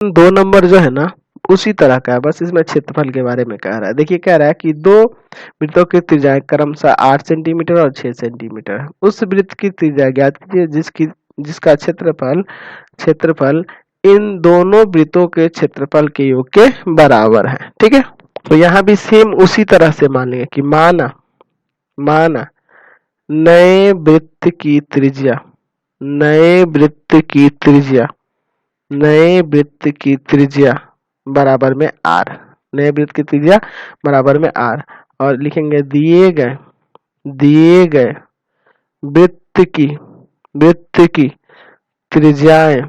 दो नंबर जो है ना उसी तरह का है, बस इसमें क्षेत्रफल के बारे में कह रहा है। देखिए कह रहा है कि दो वृत्तों की त्रिज्याएं क्रमशः 8 सेंटीमीटर और 6 सेंटीमीटर है। उस वृत्त की त्रिज्या ज्ञात कीजिए जिसका क्षेत्रफल क्षेत्रफल इन दोनों वृत्तों के क्षेत्रफल के योग के बराबर है। ठीक है, तो यहाँ भी सेम उसी तरह से मान लेंगे कि माना नए वृत्त की त्रिज्या नए वृत्त की त्रिज्या बराबर में आर, नए वृत्त की त्रिज्या बराबर में आर, और लिखेंगे दिए गए वृत्त की त्रिज्याएं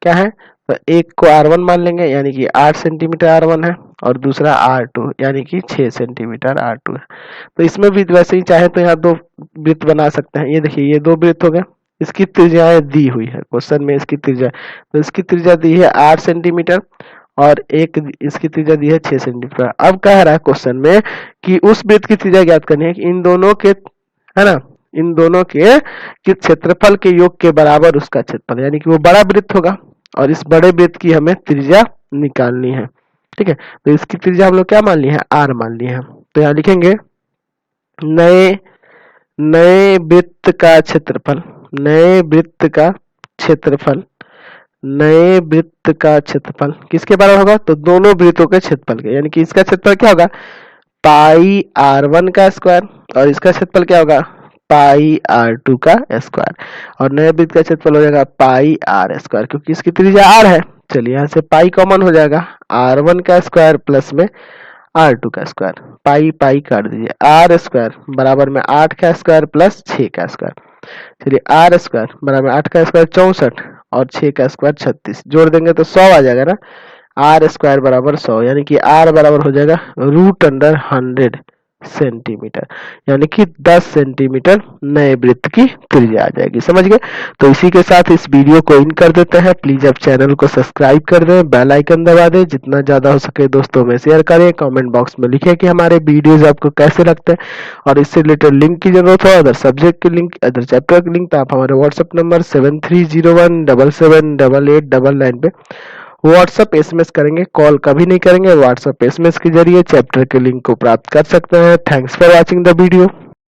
क्या है, तो एक को R1 मान लेंगे यानी कि 8 सेंटीमीटर R1 है, और दूसरा R2 यानी कि 6 सेंटीमीटर R2 है। तो इसमें भी वैसे ही चाहे तो यहाँ दो वृत्त बना सकते हैं। ये देखिए ये दो वृत्त हो गए, इसकी त्रिज्याएं दी हुई है क्वेश्चन में, इसकी त्रिज्या, तो इसकी त्रिज्या दी है 8 सेंटीमीटर और एक इसकी त्रिज्या दी है 6 सेंटीमीटर। अब कह रहा है क्वेश्चन में कि उस वृत्त की त्रिज्या ज्ञात करनी है कि इन दोनों के, है ना, इन दोनों के क्षेत्रफल के योग के बराबर उसका क्षेत्रफल, यानी कि वो बड़ा वृत्त होगा और इस बड़े वृत्त की हमें त्रिज्या निकालनी है। ठीक है, तो इसकी त्रिज्या हम लोग क्या मान ली है, आर मान ली है। तो यहाँ लिखेंगे नए वृत्त का क्षेत्रफल किसके बराबर होगा, तो दोनों वृत्तों के क्षेत्रफल के, यानी कि इसका क्षेत्रफल क्या होगा, पाई R1 का स्क्वायर, और इसका क्षेत्रफल क्या होगा, पाई R2 का स्क्वायर, और नए वृत्त का क्षेत्रफल हो जाएगा पाई R स्क्वायर, क्योंकि इसकी त्रिज्या R है। चलिए यहाँ से पाई कॉमन हो जाएगा, R1 का स्क्वायर प्लस में R2 का स्क्वायर, पाई काट दीजिए, R स्क्वायर बराबर में 8 का स्क्वायर प्लस 6 का स्क्वायर। चलिए R स्क्वायर बराबर 8 का स्क्वायर 64 और 6 का स्क्वायर 36, जोड़ देंगे तो 100 आ जाएगा ना। आर स्क्वायर बराबर 100, यानी कि आर बराबर हो जाएगा √100 सेंटीमीटर, यानी कि 10 सेंटीमीटर नए वृत्त की त्रिज्या आ जाएगी। समझ गए? तो इसी के साथ इस वीडियो को इन कर देते हैं। प्लीज आप चैनल को सब्सक्राइब कर दें, बेल आइकन दबा दें, जितना ज्यादा हो सके दोस्तों में शेयर करें, कमेंट बॉक्स में लिखें कि हमारे वीडियोज आपको कैसे लगते हैं, और इससे रिलेटेड लिंक की जरूरत हो, अदर सब्जेक्ट के लिंक, अदर चैप्टर के लिंक, तो आप हमारे व्हाट्सएप नंबर 7301778899 पे व्हाट्सएप एसएमएस करेंगे, कॉल कभी नहीं करेंगे। व्हाट्सएप एसएमएस के जरिए चैप्टर के लिंक को प्राप्त कर सकते हैं। Thanks for watching the video.